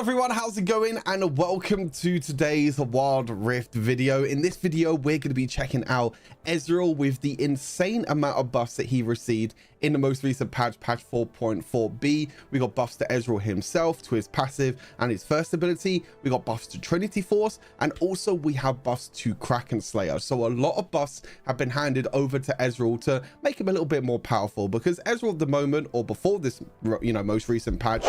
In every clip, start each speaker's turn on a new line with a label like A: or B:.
A: Hello everyone, how's it going? And welcome to today's Wild Rift video. In this video, we're going to be checking out Ezreal with the insane amount of buffs that he received in the most recent patch 4.4b. We got buffs to Ezreal himself, to his passive and his first ability. We got buffs to Trinity Force, and also we have buffs to Kraken Slayer. So a lot of buffs have been handed over to Ezreal to make him a little bit more powerful, because Ezreal at the moment, or before this, most recent patch,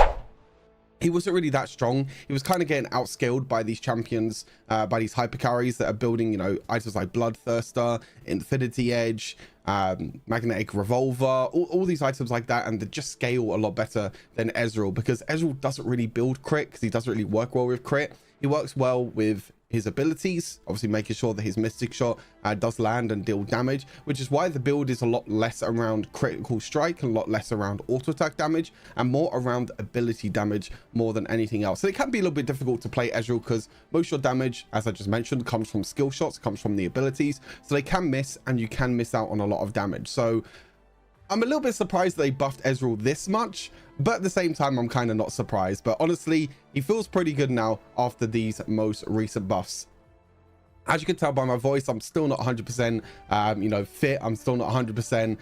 A: he wasn't really that strong. He was kind of getting outscaled by these champions, by these hyper carries that are building, items like Bloodthirster, Infinity Edge, Magnetic Revolver, all these items like that, and they just scale a lot better than Ezreal, because Ezreal doesn't really build crit, because he doesn't really work well with crit. He works well with his abilities, obviously making sure that his Mystic Shot does land and deal damage, which is why the build is a lot less around critical strike and a lot less around auto attack damage and more around ability damage more than anything else. So it can be a little bit difficult to play Ezreal, because most of your damage, as I just mentioned, comes from skill shots, comes from the abilities, so they can miss and you can miss out on a lot of damage. So I'm a little bit surprised they buffed Ezreal this much, but at the same time, I'm kind of not surprised. But honestly, he feels pretty good now after these most recent buffs. As you can tell by my voice, I'm still not 100% fit. I'm still not 100%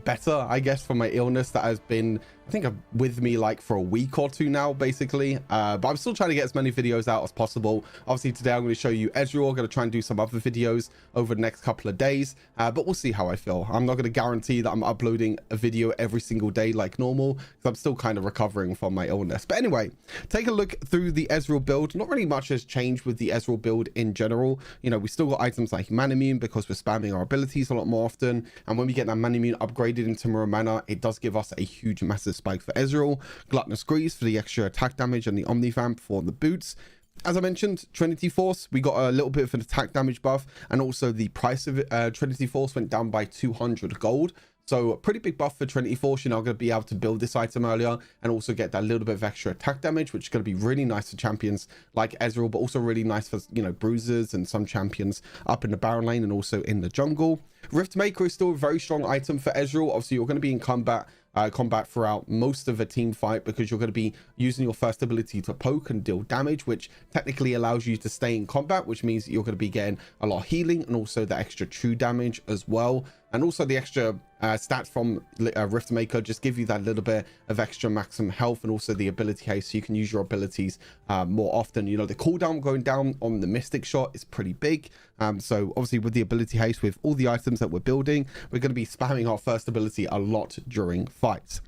A: better, I guess, from my illness that has been, I think, with me like for a week or two now, basically. But I'm still trying to get as many videos out as possible. Obviously, today I'm going to show you Ezreal. I'm going to try and do some other videos over the next couple of days, but we'll see how I feel. I'm not going to guarantee that I'm uploading a video every single day like normal, because I'm still kind of recovering from my illness. But anyway, take a look through the Ezreal build. Not really much has changed with the Ezreal build in general. We still got items like Manamune, because we're spamming our abilities a lot more often, and when we get that Manamune upgraded into Mirror Mana, it does give us a huge massive spike for Ezreal. Gluttonous Grease for the extra attack damage, and the Omnivamp for the boots. As I mentioned, Trinity Force, we got a little bit of an attack damage buff, and also the price of Trinity Force went down by 200 gold. So a pretty big buff for Trinity Force. You're now going to be able to build this item earlier and also get that little bit of extra attack damage, which is going to be really nice for champions like Ezreal, but also really nice for, bruisers and some champions up in the Baron lane and also in the jungle. Rift Maker is still a very strong item for Ezreal. Obviously, you're going to be in combat throughout most of a team fight, because you're going to be using your first ability to poke and deal damage, which technically allows you to stay in combat, which means you're going to be getting a lot of healing and also the extra true damage as well. And also the extra stats from Rift Maker just give you that little bit of extra maximum health, and also the ability haste, so you can use your abilities more often. The cooldown going down on the Mystic Shot is pretty big. So obviously with the ability haste, with all the items that we're building, we're going to be spamming our first ability a lot during fights.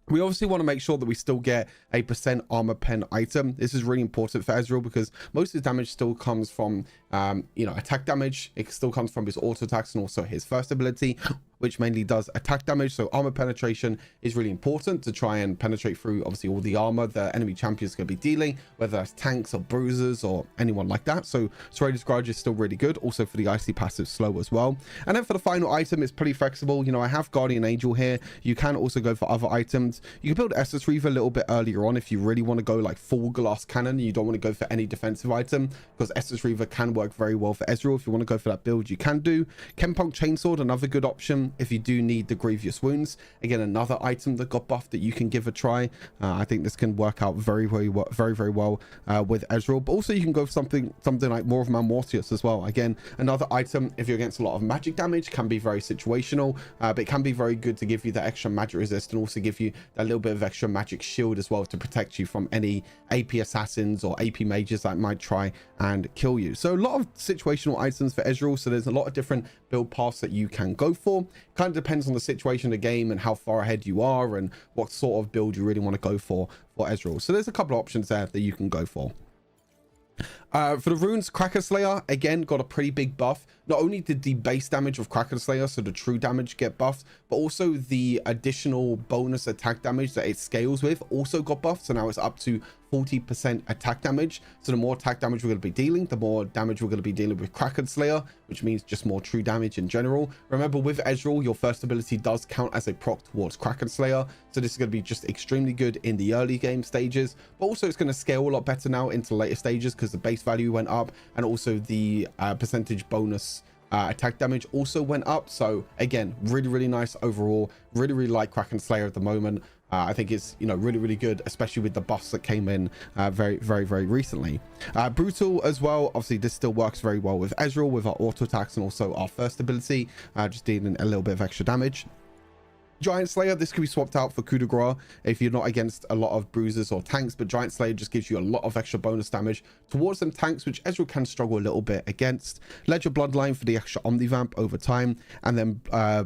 A: We obviously want to make sure that we still get a % armor pen item. This is really important for Ezreal, because most of his damage still comes from attack damage. It still comes from his auto attacks and also his first ability, which mainly does attack damage. So armor penetration is really important to try and penetrate through obviously all the armor the enemy champion is going to be dealing, whether that's tanks or bruisers or anyone like that. So Serrated Grudge is still really good, also for the icy passive slow as well. And then for the final item, it's pretty flexible. I have Guardian Angel here. You can also go for other items. You can build Estus Reaver a little bit earlier on if you really want to go like full glass cannon. You don't want to go for any defensive item, because Estus Reaver can work very well for Ezreal. If you want to go for that build, you can do. Chempunk Chainsword, another good option if you do need the Grievous Wounds. Again, another item that got buffed that you can give a try. I think this can work out very well with Ezreal. But also you can go for something like more of Mortius as well. Again, another item if you're against a lot of magic damage, can be very situational, but it can be very good to give you that extra magic resist, and also give you a little bit of extra magic shield as well to protect you from any AP assassins or AP mages that might try and kill you. So a lot of situational items for Ezreal. So there's a lot of different build paths that you can go for. Kind of depends on the situation of the game and how far ahead you are and what sort of build you really want to go for Ezreal. So there's a couple of options there that you can go for. For the runes, Kraken Slayer again got a pretty big buff. Not only did the base damage of Kraken Slayer, so the true damage, get buffed, but also the additional bonus attack damage that it scales with also got buffed. So now it's up to 40% attack damage. So the more attack damage we're going to be dealing, the more damage we're going to be dealing with Kraken Slayer, which means just more true damage in general. Remember, with Ezreal, your first ability does count as a proc towards Kraken Slayer, so this is going to be just extremely good in the early game stages, but also it's going to scale a lot better now into later stages, because the base value went up, and also the percentage bonus attack damage also went up. So again, really nice overall. Really like Kraken Slayer at the moment. I think it's, you know, really, really good, especially with the buffs that came in very, very recently. Brutal as well. Obviously, this still works very well with Ezreal, with our auto attacks and also our first ability, just dealing a little bit of extra damage. Giant Slayer, this could be swapped out for coup de grace if you're not against a lot of bruisers or tanks, but Giant Slayer just gives you a lot of extra bonus damage towards them tanks, which Ezreal can struggle a little bit against. Ledger Bloodline for the extra Omnivamp over time, and then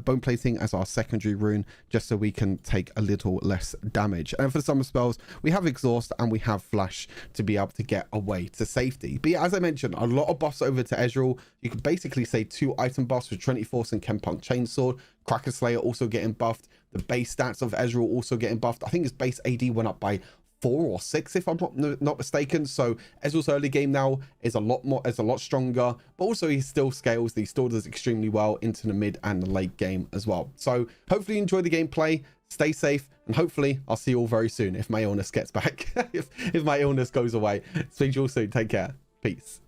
A: Bone Plating as our secondary rune, just so we can take a little less damage. And for the summer spells, we have Exhaust and we have Flash to be able to get away to safety. But yeah, as I mentioned, a lot of buffs over to Ezreal. You could basically say 2 item buffs with Trinity Force and Chempunk Chainsword. Kraken Slayer also getting buffed. The base stats of Ezreal also getting buffed. I think his base AD went up by 4 or 6 if I'm not mistaken. So Ezreal's early game now is a lot stronger, but also he still scales. He still does extremely well into the mid and the late game as well. So hopefully you enjoy the gameplay, stay safe, and hopefully I'll see you all very soon if my illness gets back. if my illness goes away. Speak to you all soon. Take care. Peace.